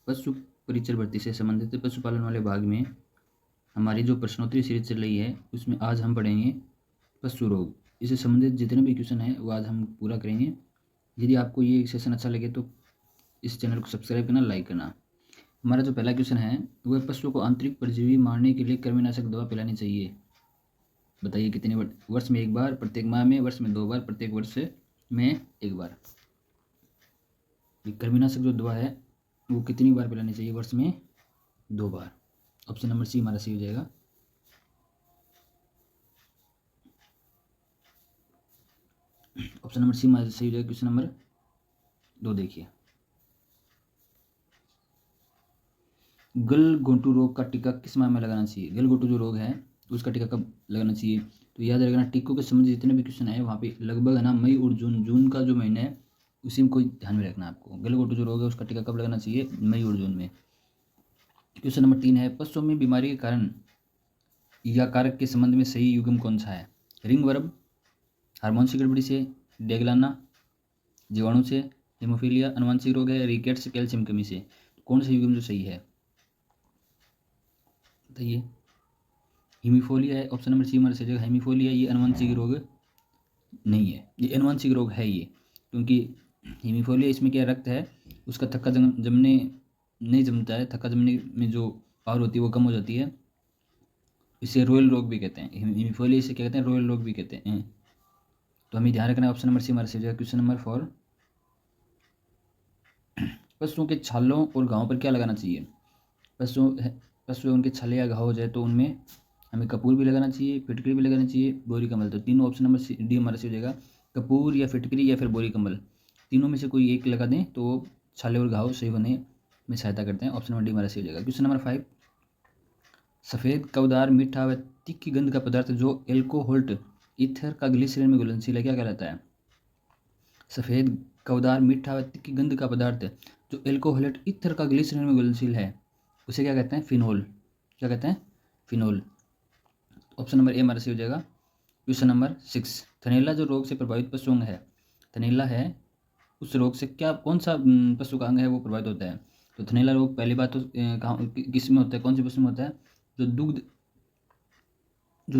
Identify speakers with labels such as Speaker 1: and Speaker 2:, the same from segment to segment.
Speaker 1: पशु परिचर भर्ती से संबंधित पशुपालन वाले भाग में हमारी जो प्रश्नोत्तरी सीरीज चल रही है उसमें आज हम पढ़ेंगे पशु रोग। इससे संबंधित जितने भी क्वेश्चन हैं वो आज हम पूरा करेंगे। यदि आपको ये सेशन अच्छा लगे तो इस चैनल को सब्सक्राइब करना, लाइक करना। हमारा जो पहला क्वेश्चन है वो है, पशुओं को आंतरिक परजीवी मारने के लिए कृमिनाशक दवा पिलानी चाहिए। बताइए कितने वर्ष में एक बार, प्रत्येक माह में, वर्ष में 2 बार, प्रत्येक वर्ष में 1 बार। ये कृमिनाशक जो दवा है वो कितनी बार पिलानी चाहिए? वर्ष में 2 बार। ऑप्शन नंबर सी हमारा सही हो जाएगा। ऑप्शन नंबर सी हमारा सही हो जाएगा। क्वेश्चन नंबर 2 देखिए, गलघोंटू रोग का टीका किस माह में लगाना चाहिए? गलघोंटू जो रोग है उसका टीका कब लगाना चाहिए? तो याद रखना, टीकों के संबंधित जितने भी क्वेश्चन है वहाँ पे लगभग है ना मई और जून का जो महीना है उसी में कोई ध्यान में रखना आपको। गलघोंटू जो रोग है उसका टीका कब लगाना चाहिए? मई और जून में। क्वेश्चन नंबर 3 है, पशुओं में बीमारी के कारण या कारक के संबंध में सही युग्म कौन सा है? रिंगवर्म, हार्मोन की गड़बड़ी से, डेगलाना, जीवाणु से, हेमोफीलिया, अनुवांशिक रोग है, रिकेट्स, कैल्शियम कमी से। कौन सा युग्म जो सही है बताइए? हीमोफीलिया है। ऑप्शन नंबर सी हमारे सही जगह हेमोफीलिया। ये अनुवांशिक रोग नहीं है, ये अनुवांशिक रोग है ये, क्योंकि हीमोफीलिया इसमें क्या रक्त है उसका थक्का जमने नहीं जमता है, थक्का जमने में जो पावर होती है वो कम हो जाती है। इसे रोयल रोग भी कहते हैं। हीमोफीलिया इसे क्या कहते हैं? रोयल रोग भी कहते हैं। तो हमें ध्यान रखना है ऑप्शन नंबर सी हमारे सही जगह। क्वेश्चन नंबर 4, पशुओं के छालों और घावों पर क्या लगाना चाहिए? पशु उनके छाले या घाव हो जाए तो उनमें हमें कपूर भी लगाना चाहिए, फिटकरी भी लगानी चाहिए, बोरी कम्बल। तो तीनों ऑप्शन नंबर डी हमारा सही हो जाएगा। कपूर या फिटकरी या फिर बोरी कम्बल, तीनों में से कोई एक लगा दें तो छाले और घाव सही होने में सहायता करते हैं। ऑप्शन नंबर डी हमारा सही हो जाएगा। क्वेश्चन नंबर 5, सफ़ेद कवदार मीठा व तीखी गंध का पदार्थ जो एल्कोहोल्ट ईथर का ग्लिसरीन में घुलनशील है क्या कहलाता है? सफ़ेद कवदार मीठा व तीखी गंध का पदार्थ जो एल्कोहोलेट ईथर का ग्लिसरीन में घुलनशील है उसे क्या कहते हैं? फिनोल। क्या कहते हैं? फिनोल। ऑप्शन नंबर ए हमारा सही हो जाएगा। क्वेश्चन नंबर 6, थनैला जो रोग से प्रभावित पशु अंग है, थनैला है उस रोग से क्या कौन सा पशु का अंग है वो प्रभावित होता है? तो थनैला रोग पहली बात तो कहाँ किस में होता है, कौन से पशु में होता है? जो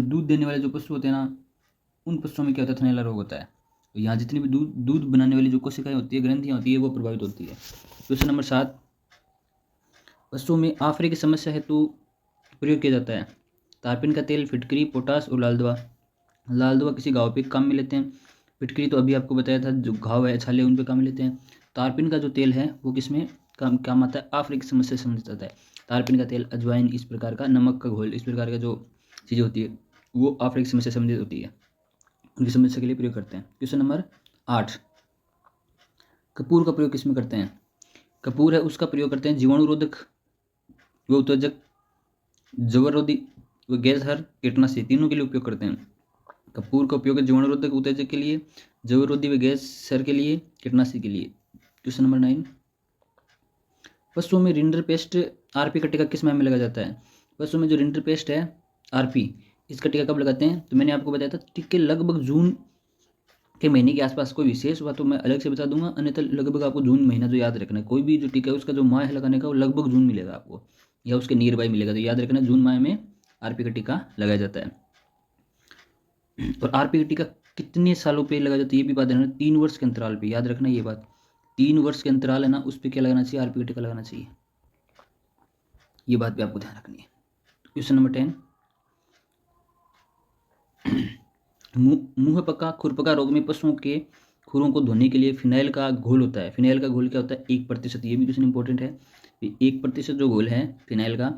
Speaker 1: दूध देने वाले जो पशु होते हैं ना उन पशुओं में क्या होता है? थनैला रोग होता है। तो यहाँ जितनी भी दूध बनाने वाली जो कोशिकाएं होती है, ग्रंथियाँ होती है, वो प्रभावित होती है। क्वेश्चन नंबर 7, पशुओं में आफरे की समस्या हेतु प्रयोग किया जाता है तारपीन का तेल, फिटकरी, पोटास और लाल दवा। लाल दवा किसी घाव पे काम में लेते हैं, फिटकरी तो अभी आपको बताया था जो घाव है छाले उन पे काम में लेते हैं। तारपीन का जो तेल है वो किसमें काम आता है? आफरे की समस्या से संबंधित आता है। तारपीन का तेल, अजवाइन, इस प्रकार का नमक का घोल, इस प्रकार का जो चीज़ें होती है वो आफरे की समस्या से संबंधित होती है, उनकी समस्या के लिए प्रयोग करते हैं। क्वेश्चन नंबर 8, कपूर का प्रयोग किसमें करते हैं? कपूर है उसका प्रयोग करते हैं जीवाणुरोधक व उत्तेजक, जवरोधी व गैसहर कीटनाशी, तीनों के लिए उपयोग करते हैं। कपूर का उपयोग जीवाणुरोधक उत्तेजक के लिए, जवरोधी व गैसहर के लिए, कीटनाशी के लिए। क्वेश्चन नंबर 9, पशुओं में रिंडरपेस्ट आरपी का टीका किस माह में लगाया जाता है? पशुओं में जो रिंडरपेस्ट है आरपी, इसका टीका कब लगाते हैं? तो मैंने आपको बताया था टीके लगभग जून के महीने के आसपास। कोई विशेष हुआ तो मैं अलग से बता दूंगा, अन्यथा लगभग आपको जून महीना जो याद रखना है। कोई भी जो टीका है उसका जो माह है लगाने का वो लगभग जून मिलेगा आपको, या उसके नियर बाय मिलेगा। तो याद रखना जून माह में आरपी का टीका लगाया जाता है। और आरपी का टीका कितने सालों पे लगाया जाता है ये भी बात है ना, 3 वर्ष के अंतराल पे। याद रखना ये बात, 3 वर्ष के अंतराल है ना उस पर क्या लगाना चाहिए? आरपी का टीका लगाना चाहिए। ये बात भी आपको ध्यान रखनी है। क्वेश्चन नंबर 10, मुंह पका खुरपका रोग में पशुओं के खुरों को धोने के लिए फिनाइल का घोल होता है। फिनाइल का घोल क्या होता है? 1%। ये भी क्वेश्चन इंपॉर्टेंट है। 1% जो घोल है फिनाइल का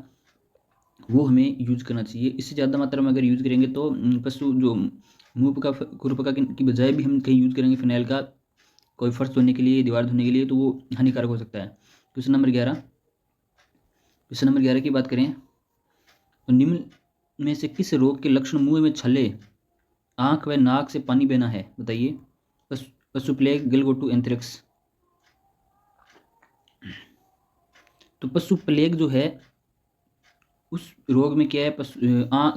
Speaker 1: वो हमें यूज करना चाहिए। इससे ज़्यादा मात्रा में अगर यूज करेंगे तो पशु जो मुंह पका खुरपका की बजाय भी हम कहीं यूज करेंगे फिनाइल का, कोई फर्श धोने के लिए, दीवार धोने के लिए, तो वो हानिकारक हो सकता है। क्वेश्चन नंबर 11 की बात करें तो निम्न में से किस रोग के लक्षण मुंह में छले, आंख व नाक से पानी बहना है? बताइए। पशु प्लेग, गलघोंटू, एंथ्रेक्स। तो पशु प्लेग जो है उस रोग में क्या है?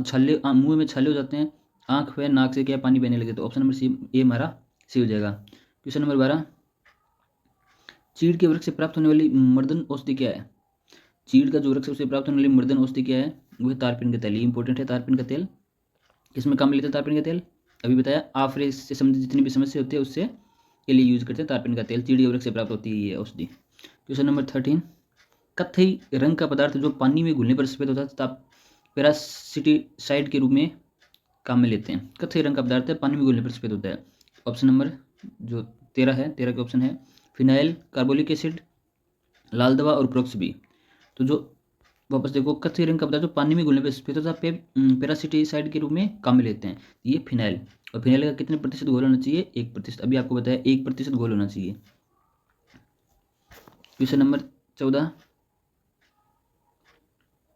Speaker 1: छाले मुंह में छाले हो जाते हैं, आंख व नाक से क्या है? पानी बहने लगे। तो ऑप्शन नंबर सी ए हमारा सी हो जाएगा। क्वेश्चन नंबर 12, चीड़ के वृक्ष से प्राप्त होने वाली मर्दन औषधि क्या है? चीड़ का जो वृक्ष से प्राप्त होने वाली मर्दन औषधि क्या है, वो है तारपीन का तेल। ये इंपॉर्टेंट है, तारपीन का तेल किसमें काम में लेते हैं, तारपीन का तेल अभी बताया। आफरे से संबंधित जितनी भी समस्या होती है उससे के लिए यूज करते हैं तारपीन का तेल, चीड़ के वृक्ष से प्राप्त होती है ये औषधि। क्वेश्चन नंबर 13, कत्थई रंग का पदार्थ जो पानी में घुलने पर सफेद होता है तथा पैरासिटिसाइड के रूप में काम में लेते हैं। कत्थई रंग का पदार्थ है, पानी में घुलने पर सफेद होता है। ऑप्शन नंबर जो 13 है, 13 के ऑप्शन है फिनाइल, कार्बोलिक एसिड, लाल दवा और प्रोक्स बी। तो जो वापस देखो, कत्थई रंग का पदार्थ जो पानी में घुलने पर सफेद होता है पैरासिटिसाइड के रूप में काम में लेते हैं, ये फिनाइल। और फिनाइल का कितने प्रतिशत घोल होना चाहिए, 1%। अभी आपको बताया 1% घोल होना चाहिए। क्वेश्चन नंबर 14,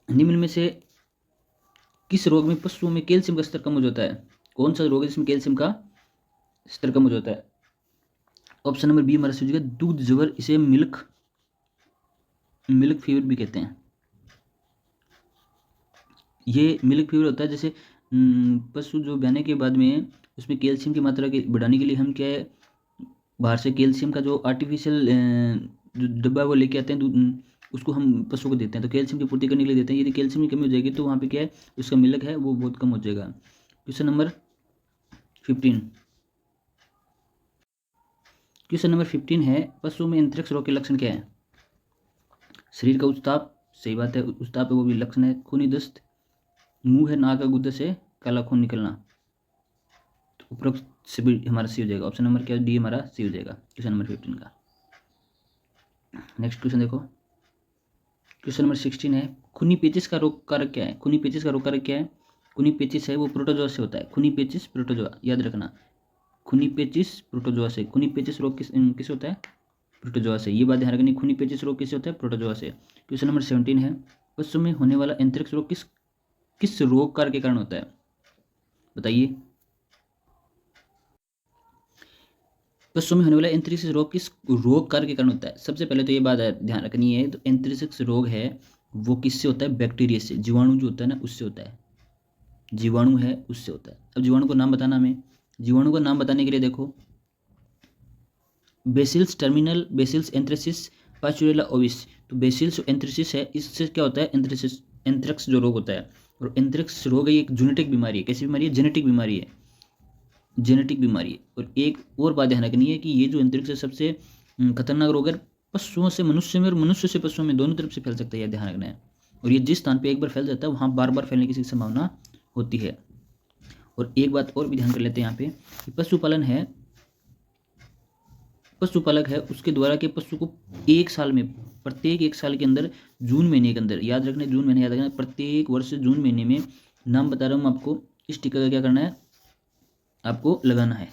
Speaker 1: निम्न में से किस रोग में पशुओं में कैल्शियम का स्तर कम हो जाता है, कौन सा रोग है जिसमें कैल्शियम का स्तर कम हो जाता है। ऑप्शन नंबर बी हमारा सही हो जाएगा दूध जबर, इसे मिल्क फीवर भी कहते हैं। ये मिल्क फीवर होता है जैसे पशु जो ब्याने के बाद में उसमें कैल्शियम की मात्रा के बढ़ाने के लिए हम क्या है, बाहर से कैल्शियम का जो आर्टिफिशियल जो डब्बा वो लेके आते हैं दूध, उसको हम पशु को देते हैं, तो कैल्शियम की पूर्ति करने के लिए देते हैं। यदि कैल्शियम की कमी हो जाएगी तो वहाँ पे क्या है, उसका मिल्क है वो बहुत कम हो जाएगा। क्वेश्चन नंबर 15, क्वेश्चन नंबर 15 है पशु में एंथ्रेक्स रोग के लक्षण क्या है। शरीर का उत्ताप, सही बात है, उत्ताप है वो भी लक्षण है। खूनी दस्त, मुंह है नाक का गुद्दे से काला खून निकलना, तो उपरोक्त से भी हमारा सी हो जाएगा। ऑप्शन नंबर क्या, डी हमारा सी हो जाएगा क्वेश्चन नंबर 15 का। नेक्स्ट क्वेश्चन देखो, क्वेश्चन नंबर 16 है खूनी पेचिश का रोग कारक क्या है। खूनी पेचिश का रोग कारक क्या है, खूनी पेचिश है वो प्रोटोजोआ से होता है। खूनी पेचिश प्रोटोजोआ, याद रखना, खूनी पेचिश प्रोटोजोआ से। खूनी पेचिश रोग किस होता है, प्रोटोजोआ से, ये बात ध्यान रखनी। खूनी पेचिश रोग किससे होता है, प्रोटोजोआ से। क्वेश्चन नंबर 17 है पशु में होने वाला एंथ्रेक्स रोग किस रोग कारक के कारण होता है, बताइए। पशु में होने वाला एंथ्रेक्स रोग किस रोग कारक के कारण होता है। सबसे पहले तो ये बात ध्यान रखनी है, तो एंथ्रेक्स रोग है वो किससे होता है, बैक्टीरिया से, जीवाणु जो होता है ना उससे होता है, जीवाणु है उससे होता है। अब जीवाणु को नाम बताना हमें, जीवाणु का नाम बताने के लिए देखो, बेसिल्स टर्मिनल, बेसिल्स एंथ्रेसिस, पास्चुरेला ओविस। तो बेसिल्स एंथ्रेसिस है, इससे क्या होता है, एंथ्रेक्स जो रोग होता है। और एंथ्रेक्स रोग है एक जेनेटिक बीमारी है। कैसी बीमारी है, जेनेटिक बीमारी है, जेनेटिक बीमारी है। और एक और बात ध्यान रखनी है कि ये जो एंथ्रेक्स है सबसे खतरनाक रोग है, पशुओं से मनुष्य में और मनुष्य से पशुओं में दोनों तरफ से फैल सकता है, यह ध्यान रखना है। और ये जिस स्थान पे एक बार फैल जाता है वहाँ बार बार फैलने की संभावना होती है। और एक बात और भी ध्यान कर लेते हैं यहाँ पे, पशुपालन है, पशुपालक है उसके द्वारा के पशु को एक साल में, प्रत्येक एक साल के अंदर जून महीने के अंदर, याद रखना जून महीने याद रखना, प्रत्येक वर्ष जून महीने में, नाम बता रहा हूँ आपको, इस टीका का क्या करना है, आपको लगाना है।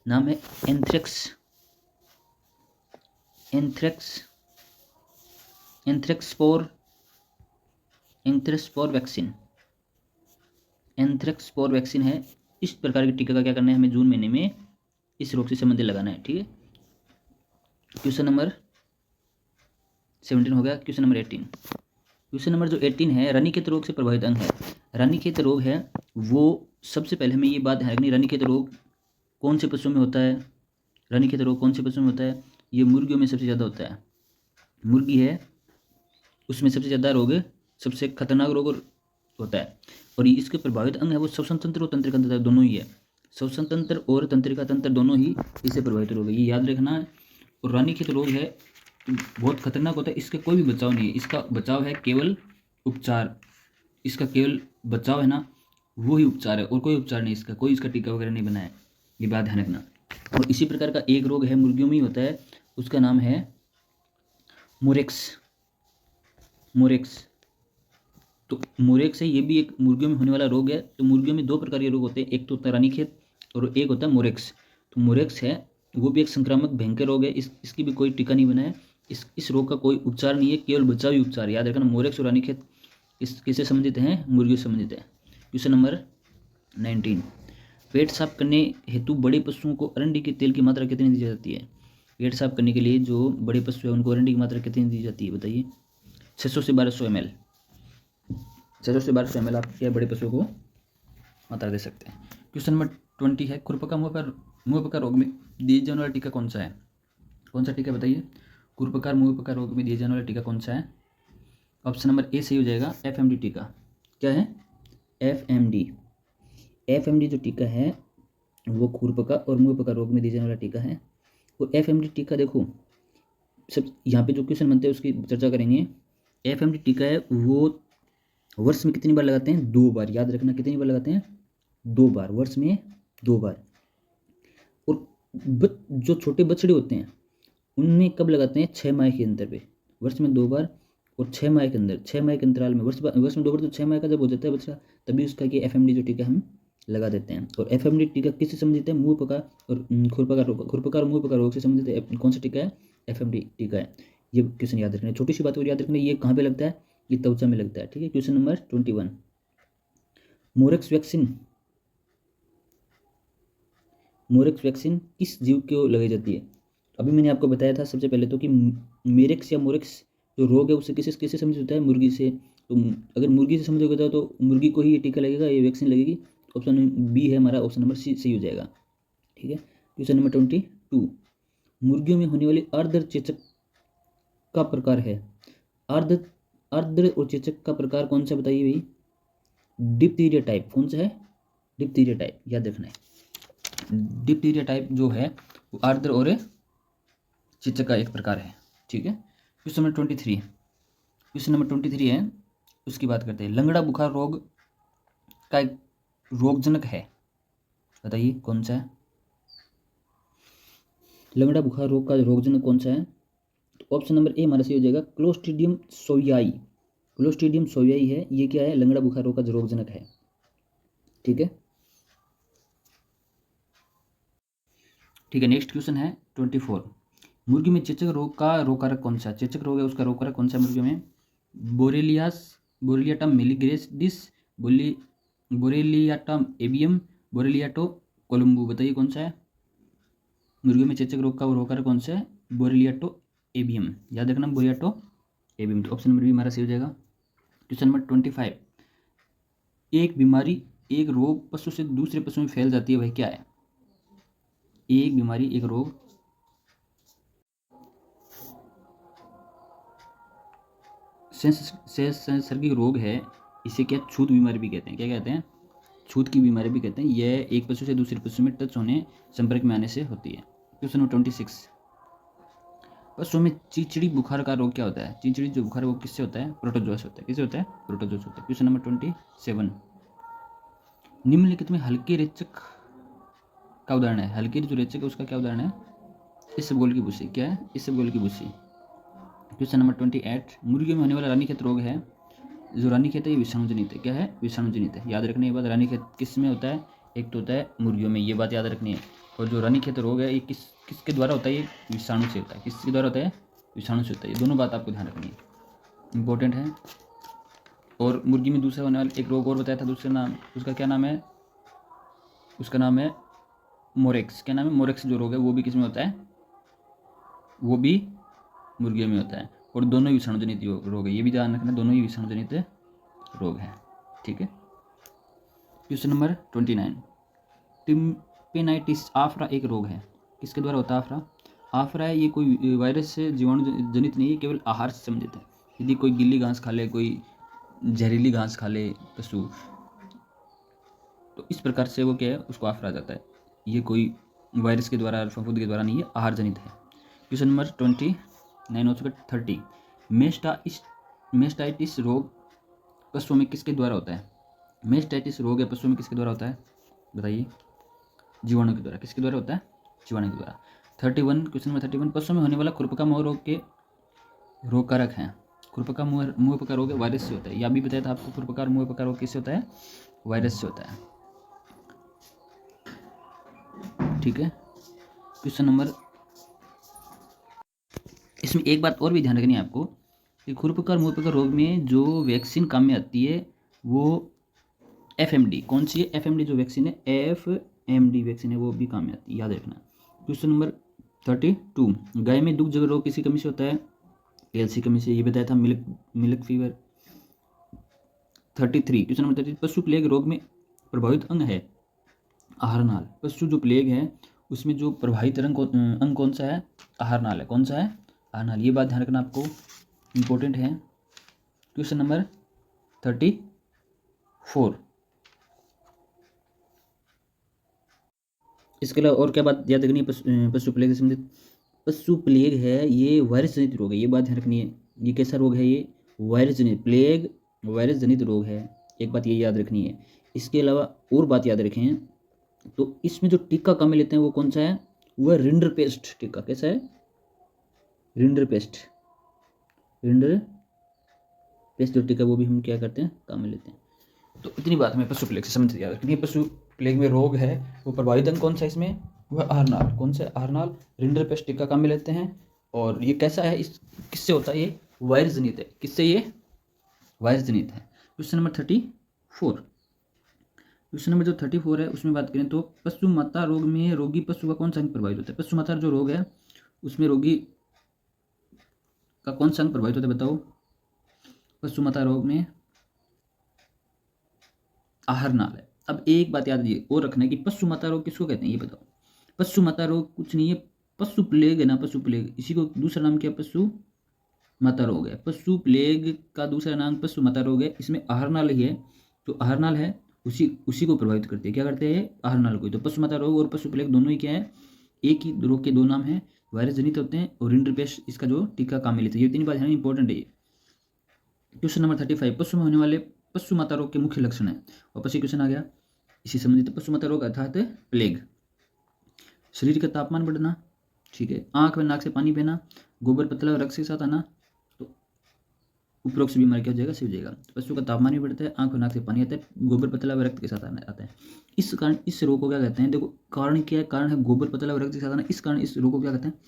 Speaker 1: नाम है एंथ्रेक्स, एंथ्रेक्सपोर वैक्सीन, एंथ्रेक्सपोर वैक्सीन है। इस प्रकार के टीका का क्या करना है, हमें जून महीने में इस रोग से संबंधित लगाना है, ठीक है। क्वेश्चन नंबर 17 हो गया। क्वेश्चन नंबर 18, क्वेश्चन नंबर जो 18 है रानीखेत रोग से प्रभावित अंग है। रानीखेत रोग है वो, सबसे पहले हमें ये बात ध्यान रखनी, रानीखेत रोग कौन से पशुओं में होता है, रानीखेत रोग कौन से पशुओं में होता है, ये मुर्गियों में सबसे ज़्यादा होता है। मुर्गी है उसमें सबसे ज़्यादा रोग, सबसे खतरनाक रोग होता है। और इसके प्रभावित अंग है वो श्वसन तंत्र और तंत्रिका तंत्र दोनों ही है, श्वसन तंत्र और तंत्रिका तंत्र दोनों ही इससे प्रभावित रोग है, ये याद रखना है। और रानीखेत रोग है बहुत खतरनाक होता है, इसका कोई भी बचाव नहीं है, इसका बचाव है केवल उपचार, इसका केवल बचाव है ना वो ही उपचार है, और कोई उपचार नहीं इसका, कोई इसका टीका वगैरह नहीं बना है, ये बात ध्यान रखना। और इसी प्रकार का एक रोग है मुर्गियों में ही होता है, उसका नाम है मोरेक्स। तो मोरेक्स है, ये भी एक मुर्गियों में होने वाला रोग है। तो मुर्गियों में दो प्रकार के रोग होते हैं, एक तो होता है रानीखेत और एक होता है मोरेक्स। तो मोरेक्स है वो भी एक संक्रामक भयंकर रोग है, इसकी भी कोई टीका नहीं बना है, इस रोग का कोई उपचार नहीं है, केवल बचावी उपचार। याद रखना मोरेक्स और रानीखेत किससे संबंधित हैं, मुर्गियों से संबंधित है। क्वेश्चन नंबर 19, पेट साफ करने हेतु बड़े पशुओं को अरंडी के तेल की मात्रा कितनी दी जाती है। पेट साफ करने के लिए जो बड़े पशु है उनको अरंडी की मात्रा कितनी दी जाती है, बताइए। 600 से 1200 ml, 600 से 1200 ml आप क्या बड़े पशुओं को मात्रा दे सकते हैं। क्वेश्चन नंबर 20 है खुरपका मुंहपका रोग में दिए जाने वाला टीका कौन सा है, कौन सा टीका बताइए। खुरपका मुंहपका रोग में दिए जाने वाला टीका कौन सा है। ऑप्शन नंबर ए सही हो जाएगा, FMD टीका। क्या है? FMD जो टीका है वो खुरपका और मुंहपका रोग में दिया जाने वाला टीका है। और FMD टीका देखो, सब यहाँ पे जो क्वेश्चन बनते हैं उसकी चर्चा करेंगे। FMD टीका है वो वर्ष में कितनी बार लगाते हैं? 2 बार। याद रखना, कितनी बार लगाते हैं? 2 बार, वर्ष में 2 बार। और जो छोटे बछड़े होते हैं उनमें कब लगाते हैं? 6 माह के अंतर पे, वर्ष में 2 बार और 6 माह के अंदर, 6 माह के अंतराल में, वर्ष में 2 बार, तो 6 माह का जब हो जाता है बच्चा तभी उसका कि FMD जो टीका हम लगा देते हैं। और FMD टीका किससे संबंधित है? मुंहपका और खुरपका रोग, खुरपका और मुंहपका रोग से संबंधित है। कौन सा टीका है? FMD टीका है। ये क्वेश्चन याद रखना, छोटी सी बात और याद रखना, ये कहाँ पे लगता है? ये त्वचा में लगता है। ठीक है, क्वेश्चन नंबर 21, मोरेक्स वैक्सीन किस जीव को लगाई जाती है? अभी मैंने आपको बताया था सबसे पहले तो कि मेरेक्स या मोरेक्स जो रोग है उससे किससे संबंधित होता है? मुर्गी से। तो अगर मुर्गी से संबंधित होता है तो मुर्गी को ही ये टीका लगेगा, ये वैक्सीन लगेगी। ऑप्शन बी है हमारा, ऑप्शन नंबर सी सही हो जाएगा। ठीक है, क्वेश्चन नंबर 22, मुर्गियों में होने वाली आर्द्र चेचक का प्रकार है। आर्द्र और चेचक का प्रकार कौन सा बताइए भाई? Diphtheria type. कौन सा है? डिप्थीरिया टाइप, याद रखना है। डिप्थीरिया टाइप जो है वो आर्द्र और चेचक का एक प्रकार है। ठीक है, क्वेश्चन नंबर 23 है, उसकी बात करते हैं। लंगड़ा बुखार रोग का एक रोगजनक है, बताइए कौन सा है? लंगड़ा बुखार रोग का रोगजनक कौन सा है? तो ऑप्शन नंबर ए हमारा सही हो जाएगा, क्लोस्ट्रीडियम सोयाई। क्लोस्ट्रीडियम सोयाई है, ये क्या है? लंगड़ा बुखार रोग का रोगजनक है। ठीक है, नेक्स्ट क्वेश्चन है 24, मुर्गी में चेचक रोग का रोगकारक कौन सा? चेचक रोग है उसका रोगकारक कौन सा मुर्गी में? बोरेलियाटम मेलिग्रेसिस, बोरेलियाटम एवियम, बोरेलियाटो कोलम्बो, बताइए कौन सा है? मुर्गियों में चेचक रोग का रोगकारक कौन सा है? बोरेलियाटो एवियम, याद रखना, बोरेलियाटो एवियम। तो ऑप्शन नंबर बी हमारा सही हो जाएगा। क्वेश्चन नंबर 25, एक बीमारी, एक रोग पशु से दूसरे पशु में फैल जाती है, वह क्या है? एक बीमारी, एक रोग सांसर्गिक रोग है, इसे क्या छूत बीमारी भी कहते हैं? क्या कहते हैं? छूत की बीमारी भी कहते हैं। यह एक पशु से दूसरे पशु में टच होने, संपर्क में आने से होती है। क्वेश्चन नंबर 26, पशुओं में चिचड़ी बुखार का रोग क्या होता है? चिचड़ी जो बुखार है वो किससे होता है? प्रोटोजोआ से होता है। किससे होता है? प्रोटोजोआ से होता है। क्वेश्चन नंबर 27, निम्नलिखित में हल्के रेचक का उदाहरण है। हल्के जो रेचक है उसका क्या उदाहरण है? इसबगोल की भूसी। क्या है? इसबगोल की भूसी। क्वेश्चन नंबर 28, मुर्गियों में होने वाला रानीखेत रोग है, जो रानीखेत है ये विषाणु जनित है। क्या है? विषाणु जनित है। याद रखने की बात, रानीखेत किस में होता है? एक तो होता है मुर्गियों में, ये बात याद रखनी है। और जो रानीखेत रोग है ये किसके द्वारा होता है? ये विषाणु से होता है। किसके द्वारा होता है? विषाणु से होता है। ये दोनों बात आपको ध्यान रखनी है, इंपॉर्टेंट है। और मुर्गी में दूसरा होने वाला एक रोग और बताया था, दूसरा नाम उसका क्या नाम है? उसका नाम है मोरेक्स। क्या नाम है? मोरेक्स जो रोग है वो भी किस में होता है? वो भी मुर्गियों में होता है। और दोनों ही विषाणु जनित रोग है, ये भी ध्यान रखना, दोनों ही विषाणु जनित रोग है। ठीक है, क्वेश्चन नंबर 29, टिम्पेनाइटिस आफरा एक रोग है, किसके द्वारा होता है? आफरा। आफरा है ये कोई वायरस से जीवाणु जनित नहीं है, केवल आहार से संबंधित है। यदि कोई गिल्ली घास खा ले, कोई जहरीली घास खा ले पशु, तो इस प्रकार से वो क्या है? उसको आफरा जाता है। ये कोई वायरस के द्वारा, फफूंदी के द्वारा नहीं है, आहार जनित है। क्वेश्चन नंबर 29 हो चुका। 30, मेस्टाइटिस रोग पशुओं में किसके द्वारा होता है? मेस्टाइटिस रोग है पशुओं में किसके द्वारा होता है? बताइए। जीवाणु के द्वारा। किसके द्वारा होता है? जीवाणु के द्वारा। 31, क्वेश्चन नंबर 31, पशुओं में होने वाला खुरपका मुंह रोग के रोगकारक हैं। खुरपका मुंहपका रोग वायरस से होता है, यह भी बताया था आपको। खुरपका और मुंहपका रोग किससे होता है? वायरस से होता है। ठीक है, क्वेश्चन नंबर, इसमें एक बात और भी ध्यान रखनी है आपको कि खुरपका और मुंहपका रोग में जो वैक्सीन काम में आती है वो FMD। कौन सी है? FMD जो वैक्सीन है, FMD वैक्सीन है, वो भी काम में आती है, याद रखना। क्वेश्चन नंबर 32, गाय में दुग्ध जगर रोग किसी कमी से होता है? कैल्शियम कमी से, ये बताया था, मिल्क फीवर। 33, क्वेश्चन नंबर 33, पशु प्लेग रोग में प्रभावित अंग है आहारनाल। पशु जो प्लेग है उसमें जो प्रभावित अंग कौन सा है? आहारनाल है। कौन सा है? आहारनाल। ये बात ध्यान रखना आपको, इम्पोर्टेंट है। Question number 34। इसके अलावा और क्या बात याद रखनी है पशु प्लेग से संबंधित? पशु प्लेग है ये वायरस जनित रोग है, ये बात ध्यान रखनी है। ये कैसा रोग है? ये वायरस जनित, प्लेग वायरस जनित रोग है, एक बात ये याद रखनी है। इसके अलावा और बात याद रखें तो इसमें जो टीका काम में लेते हैं वो कौन सा है? वो है रिंडरपेस्ट टीका। कैसा है? रिंडरपेस्ट। रिंडरपेस्ट जो टीका वो भी हम क्या करते हैं? काम में लेते हैं। तो इतनी बात हमें पशु प्लेग से समझ याद रखनी है। पशु प्लेग में रोग है वो प्रभावित अंग कौन सा इसमें? वह आहारनाल। कौन सा? आहारनाल। रिंडरपेस्ट टीका काम में लेते हैं। और ये कैसा है? इस किससे होता है? ये वायरस जनित है। किससे? ये वायरस जनित है। Question number 34। क्वेश्चन नंबर जो 34 है उसमें बात करें तो पशु माता रोग में रोगी पशु का कौन सा अंग प्रभावित होता है? पशु माता जो रोग है उसमें रोगी का कौन सा अंग प्रभावित होता है? बताओ। पशु माता रोग में आहारनाल है। अब एक बात याद और रखना है कि पशु माता रोग किसको कहते हैं? ये बताओ। पशु माता रोग कुछ नहीं है, पशु प्लेग है ना, पशु प्लेग। इसी को दूसरा नाम क्या? पशु माता रोग है। पशु प्लेग का दूसरा नाम पशु माता रोग है। इसमें आहारनाल ही है, जो आहारनाल है उसी को प्रभावित करती है। क्या करते हैं? आहारनाल को। तो पशु माता रोग और पशु प्लेग दोनों ही क्या है? एक ही रोग के दो नाम हैं, वायरस जनित होते हैं। और रिंडरपेस्ट इसका जो टीका काम में लेते हैं। ये तीन बात है इंपॉर्टेंट है ये। Question number 35। पशु में होने वाले पशु माता रोग के मुख्य लक्षण है। वापस ही क्वेश्चन आ गया इसी संबंधित। पशु माता रोग अर्थात प्लेग। शरीर का तापमान बढ़ना, ठीक है, आंख में नाक से पानी बहना, गोबर पतला और रक्त के साथ आना, तो उपरोक्त बीमारी क्या हो जाएगा? सिर जाएगा। पशु का तापमान भी बढ़ता है, आंख में नाक से पानी आता है, गोबर पतला व रक्त के साथ आना आता है। इस कारण इस रोग को क्या कहते हैं? देखो कारण क्या है? कारण है गोबर पतला व रक्त के साथ आना। इस कारण इस रोग को क्या कहते हैं?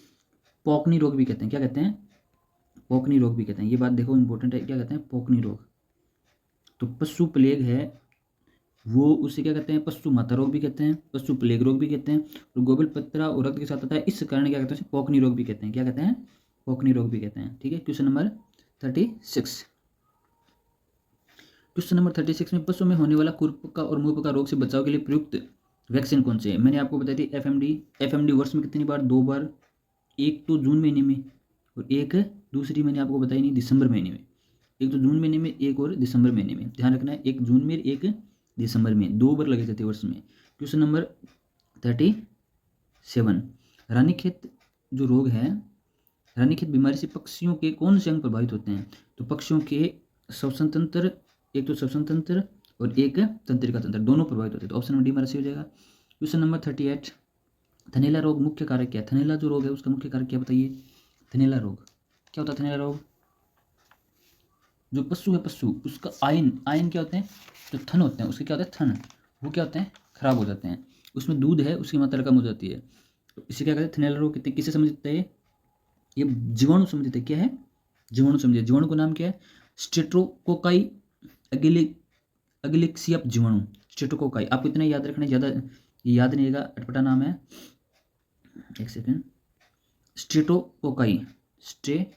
Speaker 1: पोकनी रोग भी कहते हैं। क्या कहते हैं? पोकनी रोग भी कहते हैं। ये बात देखो इंपॉर्टेंट है। क्या कहते हैं? पोकनी रोग। तो पशु प्लेग है वो उसे क्या कहते हैं? पशु माता रोग भी कहते हैं, पशु प्लेग रोग भी कहते हैं। और गोबर पतला और रक्त के साथ आता है, इस कारण क्या कहते हैं? पोकनी रोग भी कहते हैं। क्या कहते हैं? पोकनी रोग भी कहते हैं। ठीक है। Question number 36। क्वेश्चन नंबर 36 में पशु में होने वाला खुरपका और मुंहपका रोग से बचाव के लिए प्रयुक्त वैक्सीन कौन से है? मैंने आपको बताई थी एफएमडी वर्ष में कितनी बार? 2 बार। एक तो जून महीने में और एक दूसरी मैंने आपको बताई नहीं, दिसंबर महीने में। एक तो जून महीने में, एक और दिसंबर महीने में। ध्यान रखना है, एक जून में एक दिसंबर में, 2 बार लगे थे वर्ष में। Question number 37। रानीखेत जो रोग है, रानीखेत बीमारी से पक्षियों के कौन से अंग प्रभावित होते हैं? तो पक्षियों के श्वसन तंत्र, एक तो श्वसन तंत्र और एक तंत्रिका तंत्र, दोनों प्रभावित होते हैं। तो ऑप्शन नंबर डी हमारा सही हो जाएगा। Question number 38। थनैला रोग मुख्य कारक क्या है? थनैला जो रोग है उसका मुख्य कारक क्या? बताइए। थनैला रोग क्या होता है? थनैला रोग जो पशु है, पशु उसका आयन क्या होते हैं? जो थन होते हैं उसके क्या होते हैं? थन, वो क्या होते हैं? खराब हो जाते हैं। उसमें दूध है उसकी मात्रा कम हो जाती है। तो इसे क्या कहते हैं? थनैला रोग किससे संबंधित है? ये जीवाणु संबंधित है। क्या है? जीवाणु संबंधित। जीवाणु का नाम क्या है? स्ट्रेप्टोकोकाई अगिलिक्सिया जीवाणु। स्ट्रेप्टोकोकाई। आपको इतना याद रखना है, ज़्यादा याद नहीं रहेगा, अटपटा नाम है। एक सेकेंड। Streptococci, streptococci.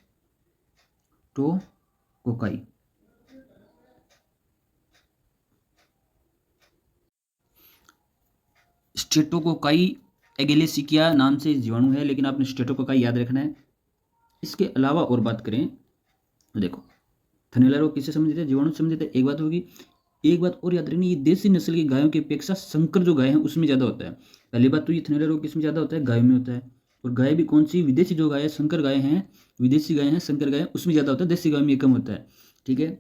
Speaker 1: स्ट्रेप्टोकोकाई एगिलिसिया नाम से जीवाणु है, लेकिन आपने स्ट्रेप्टोकोकाई याद रखना है। इसके अलावा और बात करें तो देखो थनैला रोग किससे संबंधित है? जीवाणु से संबंधित है, एक बात होगी। एक बात और याद रखनी, ये देसी नस्ल की गायों की अपेक्षा संकर जो गाय हैं उसमें ज़्यादा होता है। पहली बात तो ये थनैला रोग किसमें ज़्यादा होता है? गायों में होता है। और गाय भी कौन सी? विदेशी जो गाय है, संकर गाय हैं, विदेशी गाय हैं, संकर गाय, उसमें ज़्यादा होता है, देसी गाय में ये कम होता है। ठीक है।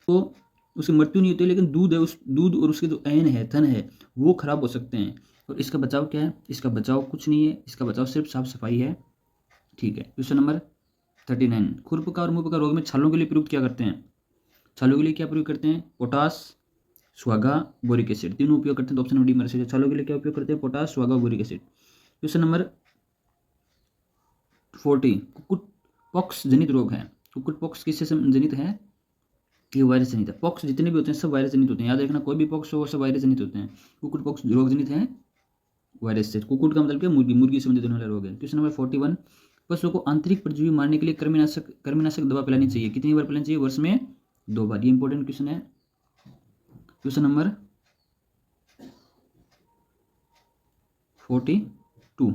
Speaker 1: तो उसकी मृत्यु नहीं होती, लेकिन दूध है, उस दूध और उसके जो ऐन है, थन है, वो खराब हो सकते हैं। और इसका बचाव क्या है? इसका बचाव कुछ नहीं है, इसका बचाव सिर्फ साफ सफाई है। ठीक है। Question number 39। खुरपका और मुंहपका रोग में छालों के लिए प्रयुक्त क्या करते हैं? छालों के लिए क्या प्रयोग करते हैं? पोटास, स्वागा, बोरिक एसिड, तीनों उपयोग करते हैं। तो ऑप्शन नंबर डी हमारा सही है। छालों के लिए क्या उपयोग करते हैं? पोटास, स्वागा, बोरिक एसिड। Question number 40। कुक्कुट पॉक्स जनित रोग है। कुक्कुट पॉक्स किससे जनित है? ये वायरस जनित है। पॉक्स जितने भी होते हैं सब वायरस जनित होते हैं, याद रखना। कोई भी पॉक्स हो वो सब वायरस जनित होते हैं। कुक्कुट पॉक्स रोग जनित है वायरस से। कुक्कुट का मतलब क्या? मुर्गी, मुर्गी से संबंधित होने वाला रोग है। Question number 41। पशुओं को आंतरिक परजीवी मारने के लिए कृमिनाशक दवा पिलानी चाहिए। कितनी बार पिलानी चाहिए? वर्ष में 2 बार। ये इंपॉर्टेंट क्वेश्चन है। Question number 42।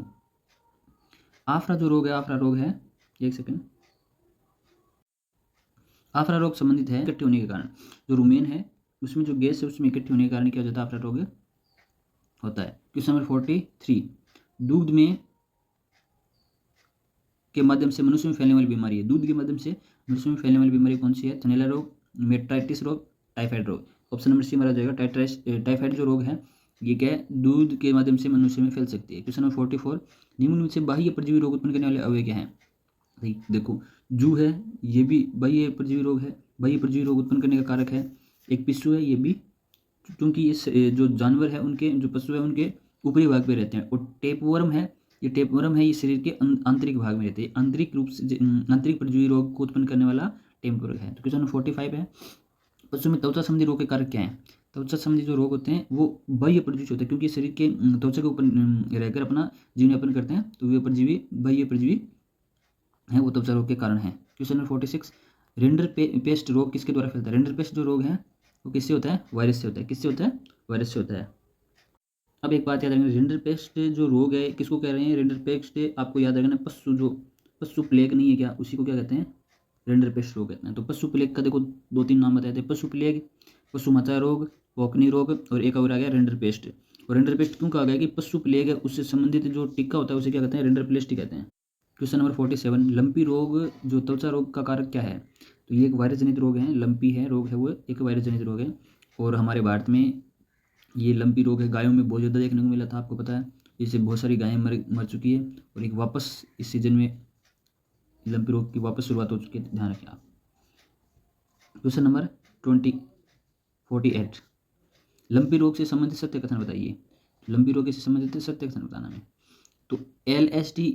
Speaker 1: आफरा जो रोग है, आफरा रोग है, एक सेकेंड, आफरा रोग संबंधित है इकट्ठे होने के कारण। जो रुमेन है उसमें जो गैस है उसमें इकट्ठे होने के कारण क्या हो जाता है, आफरा रोग होता है। क्वेश्चन नंबर 43, दूध में के माध्यम से मनुष्य में फैलने वाली बीमारी है। दूध के माध्यम से मनुष्य में फैलने वाली बीमारी कौन सी है? थनैला रोग, मेटाइटिस रोग, टाइफाइड रोग। ऑप्शन नंबर सी मारा जाएगा। टाइफाइड जो रोग है ये क्या है? दूध के माध्यम से मनुष्य में फैल सकती है। क्वेश्चन नंबर 44, निम्न में से बाह्य परजीवी रोग उत्पन्न करने वाले अवयव क्या है? भाई देखो, जू है ये भी बाह्य परजीवी रोग है, बाह्य परजीवी रोग उत्पन्न करने का कारक है। एक पिस्सू है, ये भी, क्योंकि ये जो जानवर है उनके, जो पशु है उनके ऊपरी भाग पे रहते हैं। और टेपवर्म है, ये शरीर के आंतरिक भाग में रहते हैं। आंतरिक रूप से आंतरिक परजीवी रोग को उत्पन्न करने वाला टेपवर्म है। तो क्वेश्चन नंबर 45 है, पशु में त्वचा संबंधी रोग के कारक क्या है? त्वचा संबंधी जो रोग होते हैं वो बाह्य परजीवी होते हैं, क्योंकि शरीर के त्वचा के ऊपर रहकर अपना जीवन यापन करते हैं, तो वे परजीवी बाह्य परजीवी है, वो त्वचा रोग के कारण है। क्वेश्चन नंबर 46, रेंडर पेस्ट रोग किसके द्वारा फैलता है? रेंडर पेस्ट जो रोग है वो किससे होता है? वायरस से होता है। किससे होता है? वायरस से होता है। अब एक बात याद रखना, रेंडर पेस्ट जो रोग है किसको कह रहे हैं? रेंडर पेस्ट आपको याद रखना, पशु प्लेग नहीं है क्या, उसी को क्या कहते हैं? रेंडर पेस्ट रोग कहते हैं। तो पशु प्लेग का देखो 2-3 नाम बताए थे, पशु प्लेग, पशु मचा रोग, पोकनी रोग, और एक और आ गया रेंडर पेस्ट। और रेंडर पेस्ट क्यों कहा गया? कि पशु प्लेग है उससे संबंधित जो टीका होता है उसे क्या कहते हैं? रेंडर पेस्ट ही कहते हैं। क्वेश्चन नंबर 47, लंपी रोग जो त्वचा रोग का कारक क्या है? तो ये एक वायरस जनित रोग है। लंपी है रोग है, वो एक वायरस जनित रोग है। और हमारे भारत में ये लंपी रोग है गायों में बहुत ज़्यादा देखने को मिला था, आपको पता है। इससे बहुत सारी गायें मर चुकी है, और एक वापस इस सीजन में लंपी रोग की वापस शुरुआत हो चुकी है, ध्यान रखें आप। क्वेश्चन नंबर 48, लंपी रोग से संबंधित सत्य कथन बताइए। लंपी रोग से संबंधित सत्य कथन बताना है। तो LSD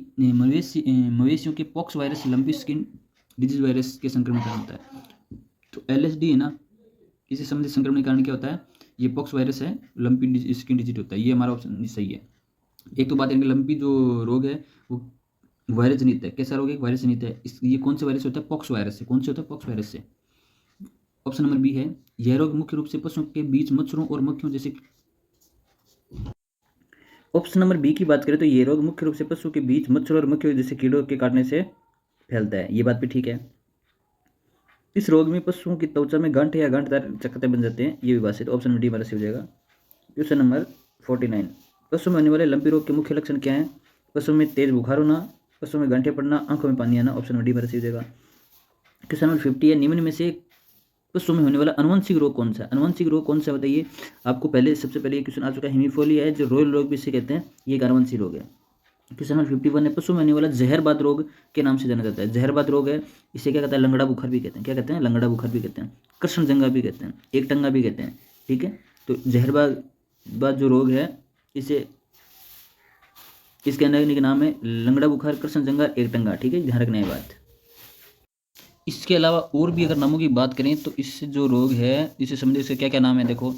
Speaker 1: मवेशियों के pox virus lumpy skin disease virus के संक्रमण का होता है। तो LSD है ना, इससे संबंधित संक्रमण के कारण क्या होता है? ये पॉक्स वायरस है, लंपी स्किन डिजीज होता है। ये हमारा ऑप्शन सही है। एक तो बात है कि लंपी जो रोग है वो वायरस जनित है। कैसा रोग है? वायरस जनित है। ये कौन से वायरस होता है? पॉक्स वायरस से। कौन से होता है? पॉक्स वायरस से। ऑप्शन नंबर बी है, यह रोग मुख्य रूप से पशुओं के बीच मच्छरों और मक्खियों जैसे। ऑप्शन नंबर बी की बात करें तो ये रोग मुख्य रूप से पशु के बीच मच्छर और मक्खियों जैसे कीड़ों के काटने से फैलता है। ये बात भी ठीक है। इस रोग में पशुओं की त्वचा में गांठ या गांठदार चकत्ते बन जाते हैं। ये भी बात है। तो ऑप्शन नंबर डी हमारा सही हो जाएगा। क्वेश्चन नंबर 49, पशु में होने वाले लंपी रोग के मुख्य लक्षण क्या हैं? पशु में तेज बुखार होना, पशु में गांठें पड़ना, आंखों में पानी आना। ऑप्शन नंबर डी हमारा सही हो जाएगा। क्वेश्चन नंबर 50 है, निम्न में से पशु में होने वाला अनुवांशिक रोग कौन सा है? अनुवांशिक रोग कौन सा बताइए। आपको सबसे पहले ये क्वेश्चन आ चुका है। हेमीफोलिया है, जो रॉयल रोग भी इसे कहते हैं, ये एक अनुवांशिक रोग है। क्वेश्चन नंबर 51 है, पशु में होने वाला जहरबाद रोग के नाम से जाना जाता है। जहरबाद रोग है, इसे क्या कहता है? लंगड़ा बुखार भी कहते हैं। क्या कहते हैं? लंगड़ा बुखार भी कहते हैं, कृष्ण जंगा भी कहते हैं, एक टंगा भी कहते हैं। ठीक है, तो जहरबाद जो रोग है इसके अंदर के नाम है लंगड़ा बुखार, कृष्ण जंगा, एक टंगा। ठीक है, ध्यान रखना ये बात। इसके अलावा और भी अगर नामों की बात करें तो इससे जो रोग है इससे संबंधित इसके क्या क्या नाम है? देखो,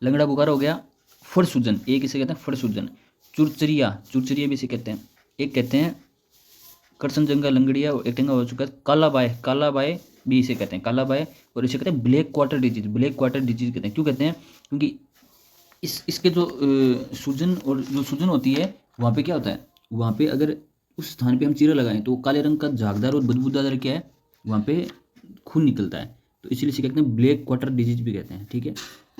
Speaker 1: लंगड़ा बुखार हो गया, फड़ सूजन, एक इसे कहते हैं फड़ सूजन, चुरचरिया भी इसे कहते हैं, एक कहते हैं कृष्ण जंगा लंगड़िया, एक टंगा हो चुका है। काला बाय भी इसे कहते हैं, काला बाय। और इसे कहते हैं ब्लैक क्वार्टर डिजीज कहते हैं। क्यों कहते हैं? क्योंकि इसके जो सूजन और जो सूजन होती है वहाँ पे क्या होता है? वहाँ पे अगर उस स्थान पे हम चीरा लगाएं तो काले रंग का झागदार और बदबूदार क्या है? वहाँ पे खून निकलता है, तो इसीलिए इसे कहते हैं ब्लैक क्वार्टर डिजीज भी कहते हैं। ठीक है,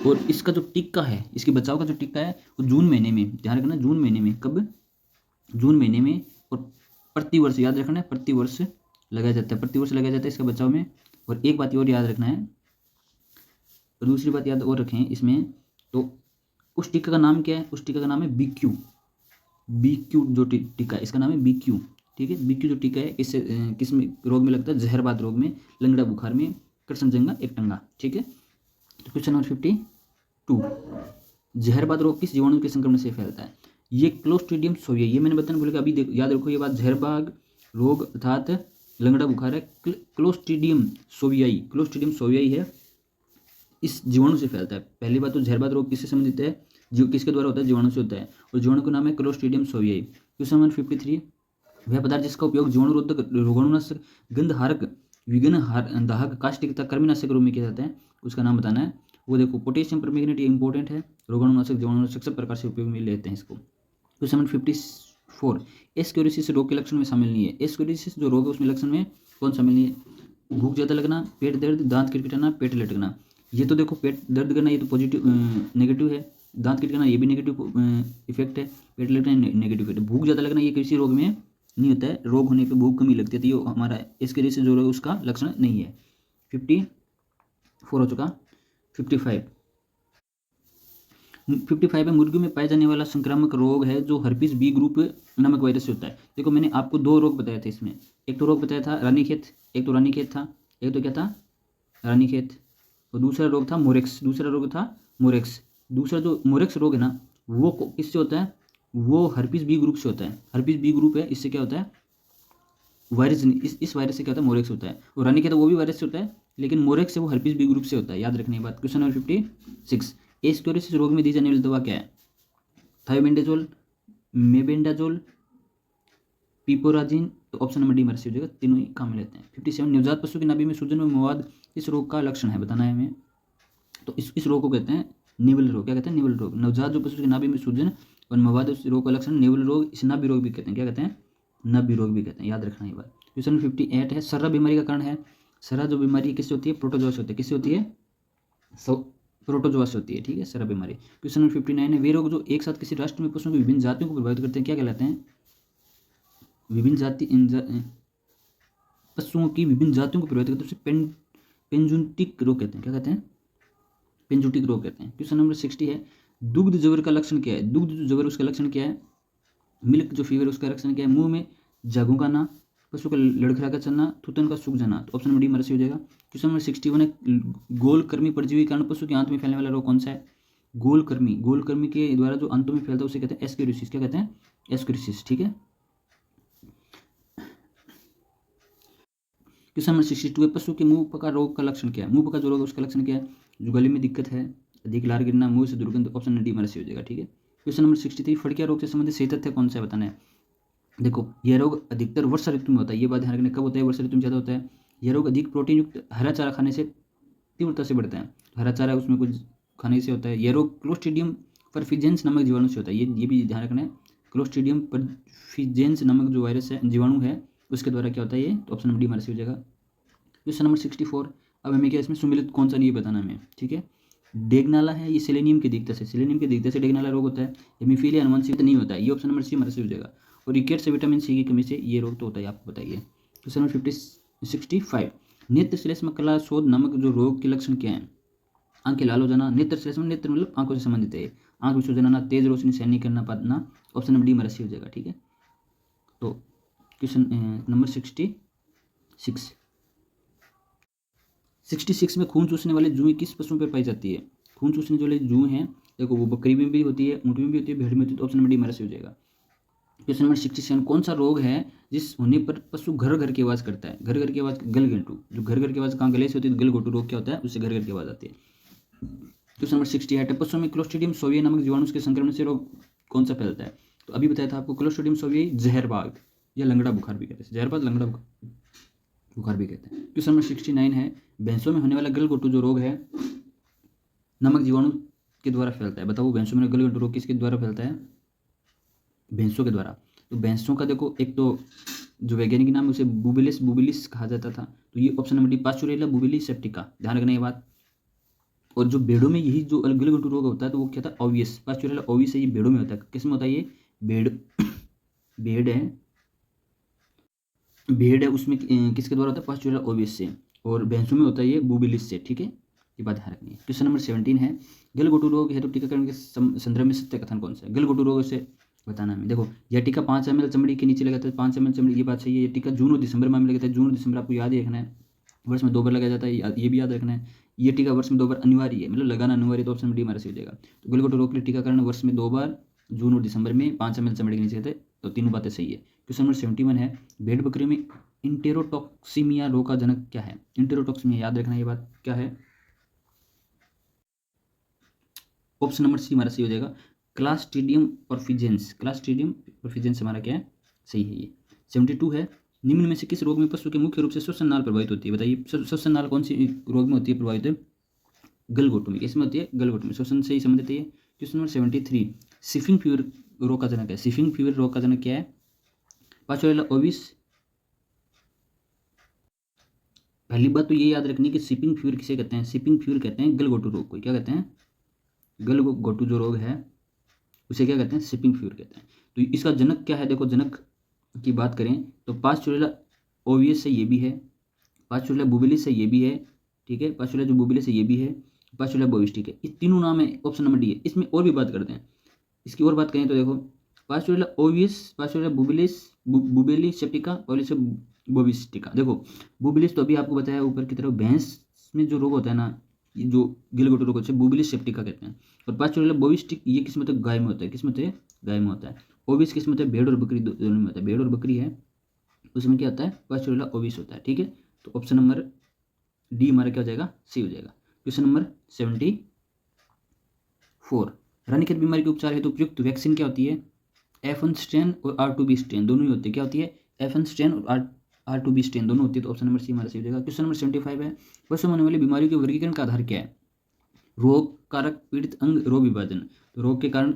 Speaker 1: और इसका जो टीका है, इसके बचाव का जो टीका है वो जून महीने में, ध्यान रखना, जून महीने में। कब? जून महीने में। और प्रतिवर्ष, याद रखना है, प्रतिवर्ष लगाया जाता है इसका बचाव में। और एक बात और याद रखना है, और दूसरी बात याद और रखें इसमें, तो उस टीका का नाम क्या है? उस टीका का नाम है BQ जो टीका है इसका नाम है BQ। ठीक है, BQ जो टीका है इससे किस में रोग में लगता है? जहरबाद रोग में, लंगड़ा बुखार में, कृष्ण जंगा, एक टंगा। ठीक है, तो क्वेश्चन नंबर 52, जहरबाद रोग किस जीवाणु के संक्रमण से फैलता है? ये क्लोस्ट्रीडियम सोवियाई, ये मैंने बताना भूल गया, अभी याद रखो ये बात। जहरबाद रोग अर्थात लंगड़ा बुखार है, क्लोस्ट्रीडियम सोवियाई है, इस जीवाणु से फैलता है। पहली बात तो जहरबाद रोग किससे संबंधित है? किसके द्वारा होता है? जीवाणु से होता है, और जीवाणु का नाम है क्लोस्ट्रीडियम सोवियाई। क्वेश्चन नंबर 53, वह पदार्थ जिसका उपयोग जीवाणुरोधक, रोगाणुनाशक, गंधहारक, विघ्न दाहक, काष्टिक तथा कृमिनाशक रूप में किया जाता है, उसका नाम बताना है। वो देखो, पोटेशियम परमैंगनेट, ये इंपॉर्टेंट है, रोगाणुनाशक, जीवाणुनाशक सब प्रकार से उपयोग में लेते हैं इसको। क्वेश्चन नंबर 54, एस्केरियोसिस रोग के लक्षण में शामिल नहीं है। एस्केरियोसिस जो रोग है उसमें लक्षण में कौन शामिल नहीं है? भूख ज़्यादा लगना, पेट दर्द, दांत किटकिटाना, पेट लटकना। ये तो देखो पेट दर्द करना ये तो पॉजिटिव नेगेटिव है, दांत किटकिटाना ये भी नेगेटिव इफेक्ट है, पेट लटकना नेगेटिव इफेक्ट है। भूख ज़्यादा लगना ये किसी रोग में नहीं होता है, रोग होने पे भूख कमी लगती है, तो ये हमारा इसके जैसे जो रोग उसका लक्षण नहीं है। 54 हो चुका। 55 है मुर्गियों में पाए जाने वाला संक्रामक रोग है जो हर्पीस बी ग्रुप नामक वायरस से होता है। देखो मैंने आपको 2 रोग बताए थे इसमें, एक तो रोग बताया था रानीखेत, एक तो रानीखेत था, एक तो क्या था रानीखेत, और दूसरा रोग था मोरेक्स, दूसरा रोग था मोरेक्स। दूसरा जो मोरेक्स रोग है ना वो किससे होता है, वो हर्पीस बी ग्रुप से होता है। हर्पीस बी ग्रुप है, इससे क्या होता है वायरस, इस वायरस से क्या होता है मोरेक्स होता है। और रानीखेत वो भी वायरस से होता है, लेकिन मोरेक्स से वो हर्पीस बी ग्रुप से होता है, याद रखने की बात। क्वेश्चन नंबर 56, एस्केरियोसिस रोग में दी जाने वाली दवा क्या है, थायोमेंडाजोल, मेबेंडाजोल, पिपोराजिन। तो ऑप्शन नंबर डी हमारे हो जाएगा, तीनों ही काम में लेते हैं। 57, नवजात पशु की नाभि में सूजन व मवाद इस रोग का लक्षण है, बताना है हमें। तो इस रोग को कहते हैं निवल रोग। क्या कहते हैं, निवल रोग। नवजात जो पशु की नाभि में सूजन और मवाद इस रोग का लक्षण निवल रोग, इस नाभि रोग भी कहते हैं। क्या कहते हैं, नाभि रोग भी कहते हैं, याद रखना ये बात। क्वेश्चन 58 है, सर्रा बीमारी का कारण है। सर्रा जो बीमारी किससे होती है, प्रोटोजोआ से होती है। किससे होती है, प्रोटोजोआ से होती है, ठीक है, सर्रा बीमारी। क्वेश्चन नंबर 59 है, वे रोग जो एक साथ किसी राष्ट्र में पशुओं की विभिन्न जातियों को प्रभावित करते हैं क्या कहलाते हैं, विभिन्न जाति पशुओं की विभिन्न जातियों को प्रभावित करते हैं पेंजुटिक रोग कहते हैं। क्या कहते हैं, पेंजुटिक रोग कहते हैं। क्वेश्चन नंबर 60 है, दुग्ध जवर का लक्षण क्या है। दुग्ध जो जवर उसका लक्षण क्या है, मिल्क जो फीवर उसका लक्षण क्या है, मुंह में झागों का आना, पशु का लड़खड़ा का चलना, थूथन का सूख जाना। तो ऑप्शन नंबर डी हमारा सही हो जाएगा। क्वेश्चन नंबर 61 है, गोल कर्मी परजीवी के कारण पशु के आंत में फैलने वाला रोग कौन सा है। गोल कर्मी के द्वारा जो अंतों में फैलता है उसे कहते हैं एस्केरियोसिस। क्या कहते हैं, एस्केरियोसिस, ठीक है। क्वेश्चन नंबर 62 है, पशु के मुंह पका रोग का लक्षण क्या है। मुंह पका जो रोग है उसका लक्षण क्या है, जो गले में दिक्कत है, अधिक लार गिरना, मुंह से दुर्गंध। ऑप्शन नंबर डी हमारा सही हो जाएगा, ठीक है। क्वेश्चन नंबर 63, फड़किया रोग से संबंधित सही तथ्य कौन सा है, बताना है। देखो यह रोग अधिकतर वर्षा ऋतु में होता है, ये बात ध्यान रखना। कब होता है, वर्षा ऋतु में ज़्यादा होता है। यह रोग अधिक प्रोटीन युक्त हरा चारा खाने से तीव्रता से बढ़ता है। हरा चारा उसमें कुछ खाने से होता है। यह रोग क्लोस्ट्रीडियम परफिजेंस नामक जीवाणु से होता है, ये भी ध्यान रखना है। क्लोस्ट्रीडियम परफिजेंस नामक जो वायरस है, जीवाणु है, उसके द्वारा क्या होता है ये। तो ऑप्शन नंबर डी हमारे सही हो जाएगा। क्वेश्चन नंबर 64, अब हमें क्या इसमें सुमिलित कौन सा नहीं है बताना हमें, ठीक है। डेगनाला है, ये सेलेनियम के दिखते से डेगनाला रोग होता है। हेमीफीलिया अनुवांशिक नहीं होता है, ये ऑप्शन नंबर सी हमारे सही हो जाएगा। और रिकेट से विटामिन सी की कमी से ये रोग तो होता है, आपको बताइए। क्वेश्चन नंबर 65, नेत्र श्लेष्म कला शोध नामक जो रोग के लक्षण क्या है। आंखें लाल हो जाना, नेत्र श्लेष्म, नेत्र मतलब आंखों से संबंधित है, आंख में सूजन आना, तेज रोशनी सहन नहीं करना पाना। ऑप्शन नंबर डी हमारा सही हो जाएगा, ठीक है। तो क्वेश्चन नंबर 66 में खून चूसने वाले जुएं किस पशु पर पाई जाती है। खून चूसने वाले जुएं हैं, देखो वो बकरी में भी होती है, ऊँट में भी होती है, भेड़ में होती है। तो ऑप्शन नंबर डी हमारा सही हो जाएगा। क्वेश्चन नंबर 67, कौन सा रोग है जिस होने पर पशु घर घर की आवाज़ करता है। घर घर की आवाज़, गलघोंटू। जो घर घर की आवाज़ कहाँ गले से होती है, तो गलघोंटू रोग क्या होता है, उससे घर घर की आवाज़ आती है। क्वेश्चन नंबर 68 है, पशुओं में क्लोस्ट्रीडियम सोविये नामक जीवाणु के संक्रमण से रोग कौन सा फैलता है। तो अभी बताया था आपको, क्लोस्ट्रीडियम सोविये जहरबाग या लंगड़ा बुखार भी कहते हैं, जहरबाग लंगड़ा बुखार भी कहते हैं। क्वेश्चन नंबर 69 है, भैंसों में होने वाला गलघोंटू जो रोग है नमक जीवाणु के द्वारा फैलता है। बताओ भैंसों में गलघोंटू रोग किसके द्वारा फैलता है, भैंसों के द्वारा। तो भैंसों का देखो एक तो जो वैज्ञानिक नाम है उसे बुबिलिस कहा जाता था। तो ये ऑप्शन नंबर डी पास्चुरेला बुबिलिस सेप्टिका, ध्यान रखना ये बात। और जो भेड़ों में यही जो गलघोंटू रोग होता है तो वो क्या था, ओवियस, पास्चुरेला ओवियस है, ये भेड़ों में होता है। किस में होता है ये, भेड़ है उसमें किसके द्वारा होता है, पास्चुरेला ओवियस से। और भैंसों में होता है ये बुबिलिस से, ठीक है, ये बात ध्यान रखनी है। क्वेश्चन नंबर 17 है, गलघोंटू रोग हेतु टीकाकरण के संदर्भ में सत्य कथन कौन सा है। गलघोंटू रोग से बताना हमें। देखो यह टीका 5 ml चमड़ी के नीचे लगाता है, 5 ml चमड़ी, ये बात सही है। ये टीका जून और दिसंबर में लगाता है, जून और दिसंबर आपको याद ही रखना है। वर्ष में 2 बार लगाया जाता है, ये भी याद रखना है। ये टीका वर्ष में 2 बार अनिवार्य है, मतलब लगाना अनिवार्य। तो ऑप्शन डी हमारा सही हो जाएगा। तो गलघोंटू रोग के लिए टीकाकरण वर्ष में 2 बार, जून और दिसंबर में, 5 ml चमड़ी के नीचे रहते हैं। तो तीनों बातें सही है। क्वेश्चन नंबर 71 है, भेड़ बकरी में इंटेरोटॉक्सीमिया रोग का जनक क्या है। इंटेरोटॉक्सीमिया, याद रखना ये बात क्या है। ऑप्शन नंबर सी हमारा सही हो जाएगा, क्लास्ट्रीडियम परफिजेंस हमारा क्या है, सही है ये। 72 है, निम्न में से किस रोग में पशु के मुख्य रूप से श्वसन नाल प्रभावित होती है। बताइए श्वसन नाल कौन सी रोग में होती है प्रभावित है, गलघोंटू में। किसमें होती है, गलघोंटू में, श्वसन से ही संबंधित है ये। क्वेश्चन नंबर 73, सिफिंग फीवर रोग का जनक है। सिफिंग फीवर रोग का जनक क्या है, पास्चुरेला ओविस, पहली बात तो ये याद रखनी कि सिपिंग फ्यूर किसे कहते हैं, सिपिंग फ्यूर कहते हैं गलघोटू रोग को। क्या कहते हैं, गलघोटू जो रोग है उसे क्या कहते हैं, सिपिंग फ्यूर कहते हैं। तो इसका जनक क्या है, देखो जनक की बात करें तो पास्चुरेला ओवियस से ये भी है, पास्चुरेला बुबिलिस से ये भी है, ठीक है, पास्चुरेला जो बुबिलिस से ये भी है, पास्चुरेला बोविस, ठीक है, ये तीनों नाम है, ऑप्शन नंबर डी है। इसमें और भी बात करते हैं, इसकी और बात करें तो देखो पास्चुरेला ओवियस, पास्चुरेला बुबिलिस, बुबेली सेप्टिका, पॉलिस बोविस्टिका। देखो बुबिलिस तो अभी आपको बताया ऊपर की तरफ, भैंस में जो रोग होता है ना, ये जो गिलगोटो रोग होता है बुबिलिस सेप्टिका कहते हैं। और पास्चुरेला बोविस्टिक ये किस में होता है, गाय में होता है, किस में होता है, गाय में होता है। ओविस किस में होता है, भेड़ और बकरी दोनों में होता है, भेड़ और बकरी है उसमें क्या होता है, पास्चुरेला ओविस होता है, ठीक है। तो ऑप्शन नंबर डी हमारा क्या हो जाएगा, सी हो जाएगा। क्वेश्चन नंबर 74, रानीखेत बीमारी के उपचार हेतु उपयुक्त वैक्सीन क्या होती है, F1 स्ट्रेन और R2B स्ट्रेन दोनों ही होते हैं। क्या होती है, F1 स्ट्रेन और R2B स्ट्रेन दोनों होती है। तो ऑप्शन नंबर सी हमारा सही हो जाएगा। क्वेश्चन नंबर 75 है, पशु में होने वाली बीमारियों के वर्गीकरण का आधार क्या है, रोग कारक पीड़ित अंग रोग विभाजन। तो रोग के कारण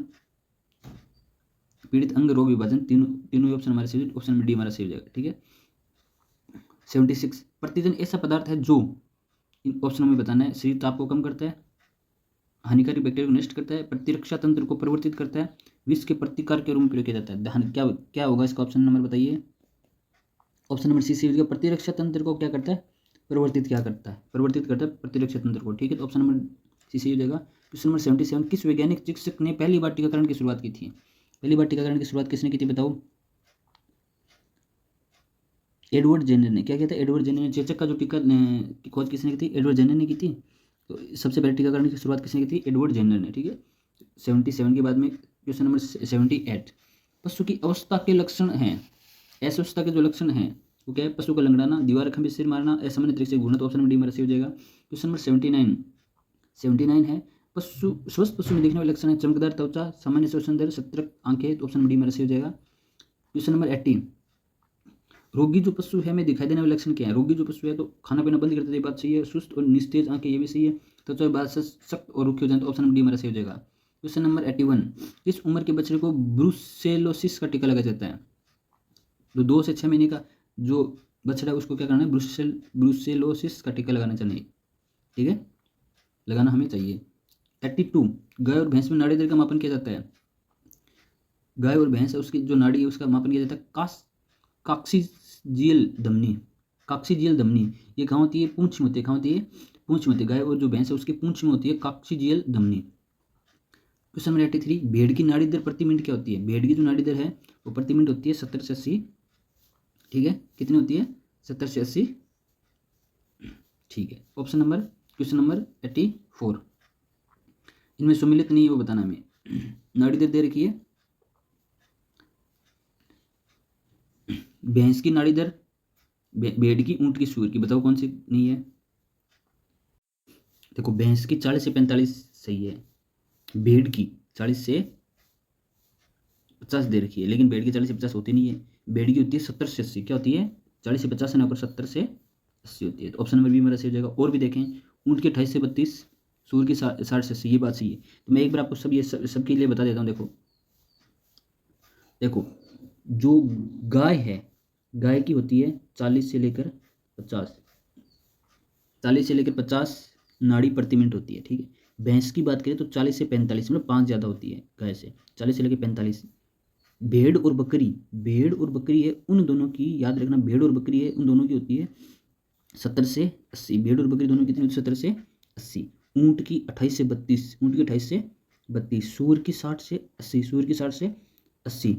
Speaker 1: पीड़ित अंग रोग विभाजन, तीनों ही ऑप्शन हमारे सही, ऑप्शन नंबर डी हमारा सही हो जाएगा, ठीक है। 76, प्रतिजन ऐसा पदार्थ है जो, इन ऑप्शनों में बताना है, शरीर ताप को कम करता है, हानिकारक बैक्टीरिया को नष्ट करता है, प्रतिरक्षा तंत्र को परिवर्तित करता है, विष के प्रतिकार के रूप में प्रयोग किया जाता है। क्या क्या होगा इसका ऑप्शन नंबर बताइए, ऑप्शन नंबर सी सी। प्रतिरक्षा तंत्र को क्या करता है, परिवर्तित क्या करता है, परिवर्तित करता है प्रतिरक्षा तंत्र को, ठीक है। तो ऑप्शन नंबर सी सी हो जाएगा। क्वेश्चन नंबर 77, किस वैज्ञानिक चिकित्सक ने पहली बार टीकाकरण की शुरुआत की थी, पहली बार टीकाकरण की शुरुआत किसने की थी बताओ, एडवर्ड जेनर ने। क्या कहता है, एडवर्ड जेनर ने। चेचक का जो टीका की खोज किसने की थी, एडवर्ड जेनर ने की थी। तो सबसे पहले टीकाकरण की शुरुआत किसने की थी, एडवर्ड जेनर ने, ठीक है। 77 के बाद में क्वेश्चन नंबर 78, पशु की अवस्था के लक्षण हैं, अस्वस्थता के जो लक्षण हैं वो क्या है, पशु का लंगड़ाना, दीवार खंभे सिर मारना, असामान्य तरीके से घूमना। तो ऑप्शन नंबर डी हमारा सही हो जाएगा। क्वेश्चन नंबर 79 है, पशु स्वस्थ पशु में देखने वाले लक्षण है, चमकदार त्वचा, सामान्य श्वसन दर, सतर्क आंखें। तो ऑप्शन नंबर डी हमारा सही हो जाएगा। क्वेश्चन नंबर 80, रोगी जो पशु है में दिखाई देने वाले लक्षण क्या है, रोगी जो पशु है तो खाना पीना बंद करते, बात सही है, सुस्त और निस्तेज आंखें, ये भी सही है। त्वचा बात से सख्त और रुखी हो जाए, तो ऑप्शन नंबर डी हमारा सही हो जाएगा। क्वेश्चन नंबर 81, किस उम्र के बच्चे को ब्रुसेलोसिस का टीका लगाया जाता है, तो 2 से 6 महीने का जो बछड़ा है उसको क्या करना है, ब्रुसेलोसिस का टीका लगाना चाहिए, ठीक है, लगाना हमें चाहिए। 82, गाय और भैंस में नाड़ी दर का मापन किया जाता है, गाय और भैंस है उसकी जो नाड़ी है उसका मापन किया जाता है काक्सिजियल धमनी, काक्सिजियल धमनी ये कहाँ होती है, पूंछ में होती है, कहाँ होती है, पूंछ में होती है। गाय और जो भैंस है उसकी पूंछ में होती है काक्सिजियल धमनी। क्वेश्चन नंबर 83, भेड़ की नाड़ी दर प्रति मिनट क्या होती है, भेड़ की जो नाड़ी दर है वो प्रति मिनट होती है 70 से 80, ठीक है, कितनी होती है, 70 से 80, ठीक है। ऑप्शन नंबर, क्वेश्चन नंबर 84, इनमें सम्मिलित नहीं है वो बताना हमें। नाड़ी दर दे रखी है, भैंस की नाड़ी दर, भेड़ की, ऊंट की, सूअर की, बताओ कौन सी नहीं है। देखो भैंस की 40 से 45 सही है, भेड़ की 40 से 50 दे रखी है, लेकिन भेड़ की 40 से 50 होती नहीं है, भेड़ की होती है 70 से 80। क्या होती है, 40 से 50 ना, 70 से 80 होती है। तो ऑप्शन नंबर बी मेरा सही हो जाएगा। और भी देखें, ऊंट की 28 से 32, सूअर की 60 से 80, ये बात सही है। तो मैं एक बार आपको सब ये सबके लिए बता देता हूँ। देखो जो गाय है, गाय की होती है 40 से लेकर 50, 40 से लेकर 50 नाड़ी प्रति मिनट होती है, ठीक है। भैंस की बात करें तो 40 से 45, मतलब 5 ज़्यादा होती है गाय से, 40 से लेकर 45। भेड़ और बकरी है उन दोनों की, याद रखना, भेड़ और बकरी है उन दोनों की होती है 70 से 80, भेड़ और बकरी दोनों कितनी होती है, 70 से 80। ऊँट की 28 से 32, ऊँट की 28 से 32, सूअर की 60 से 80, सूअर की 60 से 80।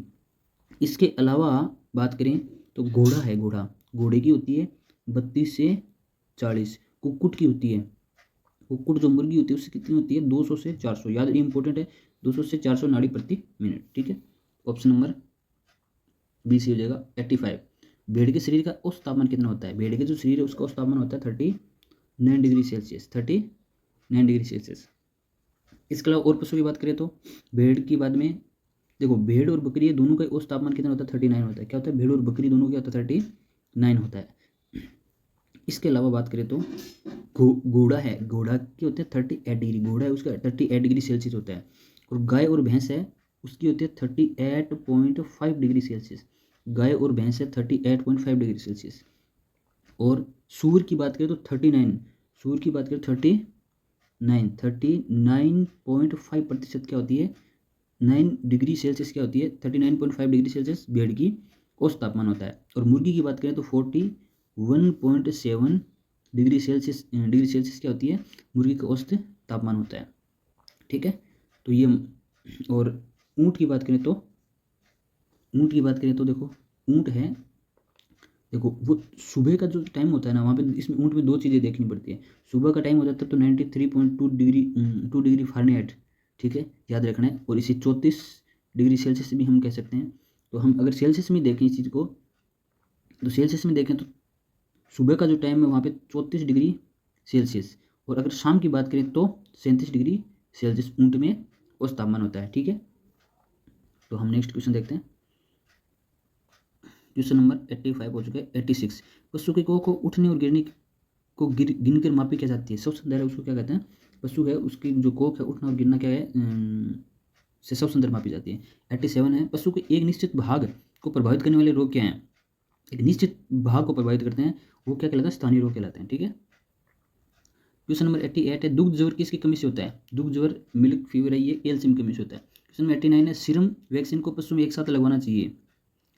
Speaker 1: इसके अलावा बात करें तो घोड़ा है, घोड़े की होती है 32 से 40। कुक्कुट की होती है, कुक्कुट जो मुर्गी होती है उसकी कितनी होती है, 200 से 400, याद, ये इंपॉर्टेंट है, 200 से 400 नाड़ी प्रति मिनट, ठीक है। ऑप्शन नंबर बी सी हो जाएगा। 85, भेड़ के शरीर का औसत तापमान कितना होता है, भेड़ के जो शरीर है उसका औसत तापमान होता है 39 डिग्री सेल्सियस, 39 डिग्री सेल्सियस। इसके अलावा और पशु की बात करें तो भेड़ की बाद में देखो, भेड़ और बकरी दोनों का औसत तापमान कितना होता है, 39 होता है। क्या होता है, भेड़ और बकरी दोनों का होता है 39 होता है। इसके अलावा बात करें तो घोड़ा है, घोड़ा की होते हैं 38 डिग्री, घोड़ा है उसका 38 डिग्री सेल्सियस होता है। और गाय और भैंस है उसकी होती है 38.5 डिग्री सेल्सियस, गाय और भैंस है 38.5 डिग्री सेल्सियस। और सूअर की बात करें तो 39, सूअर की बात करें 39.5% क्या होती है, 9 डिग्री सेल्सियस क्या होती है, 39.5 डिग्री सेल्सियस बेड की औसत तापमान होता है। और मुर्गी की बात करें तो 41.7 डिग्री सेल्सियस क्या होती है, मुर्गी का औसत तापमान होता है। ठीक है, तो ये। और ऊँट की बात करें तो देखो ऊँट है, देखो वो सुबह का जो टाइम होता है ना, वहाँ पे इसमें ऊँट में दो चीज़ें देखनी पड़ती है। सुबह का टाइम होता है तो 93.2 डिग्री फ़ारेनहाइट, ठीक है, याद रखना है। और इसे 34 डिग्री सेल्सियस भी हम कह सकते हैं। तो हम अगर सेल्सियस में देखें इस चीज़ को, तो सेल्सियस में देखें तो सुबह का जो टाइम है वहाँ पे 34 डिग्री सेल्सियस, और अगर शाम की बात करें तो 37 डिग्री सेल्सियस ऊँट में औसत तापमान होता है। ठीक है, तो हम नेक्स्ट क्वेश्चन देखते हैं। क्वेश्चन नंबर 85 हो चुका है। 86, पशु के कोख को उठने और गिरने को गिन कर मापी क्या जाती है। सबसे अंदर है उसको क्या कहते हैं, पशु है उसकी जो कोख है उठना और गिरना क्या है, से सबसे अंदर मापी जाती है। 87 है, पशु के एक निश्चित भाग को प्रभावित करने वाले रोग क्या हैं। एक निश्चित भाग को प्रभावित करते हैं वो क्या कहलाता है, स्थानीय रोग कहलाते हैं। ठीक है, क्वेश्चन नंबर 88 है, दुग्ध ज्वर किसकी कमी से होता है। दुग्ध ज्वर मिल्क फीवर है, ये कैल्शियम की कमी से होता है। क्वेश्चन नंबर 89 है, सीरम वैक्सीन को पशु में एक साथ लगवाना चाहिए,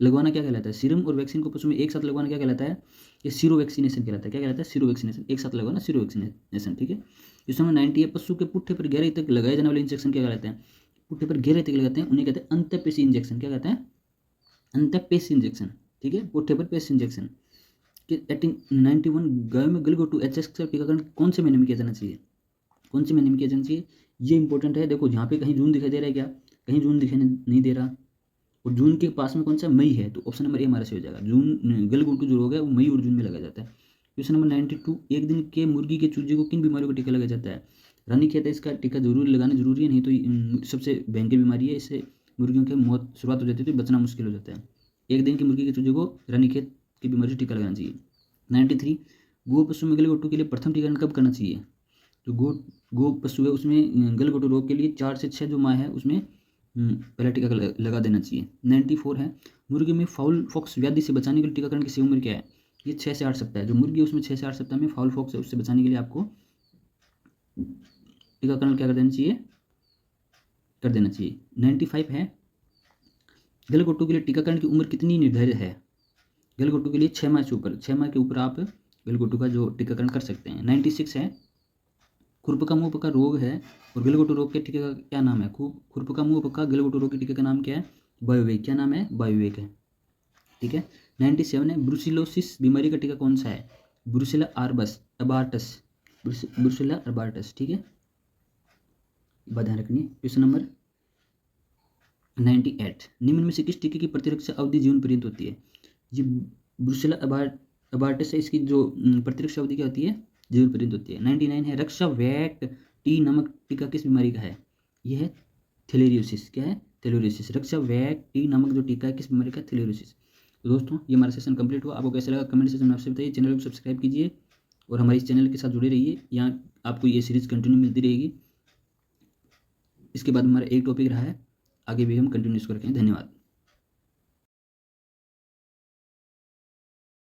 Speaker 1: लगवाना क्या कहलाता है। सीरम और वैक्सीन को पशु में एक साथ लगवाना क्या कहलाता है, ये सीरो वैक्सीनेशन कहलाता है। क्या कहलाता है, सीरो वैक्सीनेशन, एक साथ लगवाना सीरो वैक्सीनेशन। ठीक है, क्वेश्चन नंबर 90 है, पशु के पुट्ठे पर गहराई तक लगाए जाने वाले इंजेक्शन क्या कहलाते हैं। पुट्ठे पर गहराई तक लगाते हैं उन्हें कहते हैं अंतःपेशी इंजेक्शन। क्या कहते हैं, अंतःपेशी इंजेक्शन। ठीक है, पुट्ठे पर पेशी इंजेक्शन। 91 गायों में गलघोटू एचएस का टीकाकरण कौन से महीने में किया जाना चाहिए, कौन से महीने में किया जाना चाहिए, ये इंपॉर्टेंट है। देखो यहाँ पे कहीं जून दिखाई दे रहा है क्या, कहीं जून दिखाई नहीं दे रहा, और जून के पास में कौन सा, मई है, तो ऑप्शन नंबर ए हमारा सही हो जाएगा। जून गलघोटू जो रोग है वो मई और जून में लगाया जाता है। क्वेश्चन नंबर 92, एक दिन के मुर्गी के चूजे को किन बीमारियों का टीका लगाया जाता है। रानीखेत है, इसका टीका जरूरी लगाना जरूरी है, नहीं तो सबसे भयंकर बीमारी है, इससे मुर्गियों की मौत शुरुआत हो जाती है तो बचना मुश्किल हो जाता है। एक दिन की मुर्गी के चूजे को रानीखेत की बीमारी से टीका लगाना चाहिए। 93, गो पशु में गलघोटू के लिए प्रथम टीकाकरण कब करना चाहिए। तो गो पशु है उसमें गलघोटू रोग के लिए 4 से 6 जो माह है उसमें पहला टीका लगा देना चाहिए। 94 है, मुर्गी में फाउल फॉक्स व्याधि से बचाने के लिए टीकाकरण की सही उम्र क्या है। ये 6 से 8 सप्ताह है, जो मुर्गी है उसमें 6 से 8 सप्ताह में फाउल फॉक्स है उससे बचाने के लिए आपको टीकाकरण क्या कर देना चाहिए। 95 है, गलघोटू के लिए टीकाकरण की उम्र कितनी निर्धारित है। गलघोटू के लिए 6 माह से ऊपर, 6 माह के ऊपर आप गलघोटू का जो टीकाकरण कर सकते हैं। 96 है, खुरपका मुंह पका रोग है और गलघोटू रोग के टीके का क्या नाम है। खुरपका मुंह पका गलघोटू रोग के टीके का नाम क्या है, बायोवेक। क्या नाम है, बायोवेक है। ठीक है, 97 है, ब्रुसिलोसिस बीमारी का टीका कौन सा है। ब्रुसेला अबार्टस। ठीक है, बात ध्यान रखनी है। क्वेश्चन नंबर 98, निम्न में से किस टीके की प्रतिरक्षा अवधि जीवन पर्यंत होती है। ये ब्रुसेला अबार्टस है, इसकी जो प्रतिरक्षा अवधि क्या होती है, जीवन पर्यंत होती है। 99 है, रक्षा वैक्ट टी नामक टीका किस बीमारी का है। यह है थैलेरियोसिस। क्या है, थैलेरियोसिस। रक्षा वैक्ट टी नामक जो टीका है किस बीमारी का, थैलेरियोसिस। तो दोस्तों ये हमारा सेशन कंप्लीट हुआ, आपको कैसा लगा कमेंट सेक्शन में आपसे बताइए। चैनल को सब्सक्राइब कीजिए और हमारे इस चैनल के साथ जुड़े रहिए, यहाँ आपको ये सीरीज़ कंटिन्यू मिलती रहेगी। इसके बाद हमारा एक टॉपिक रहा है, आगे भी हम कंटिन्यू इसको रखेंगे। धन्यवाद।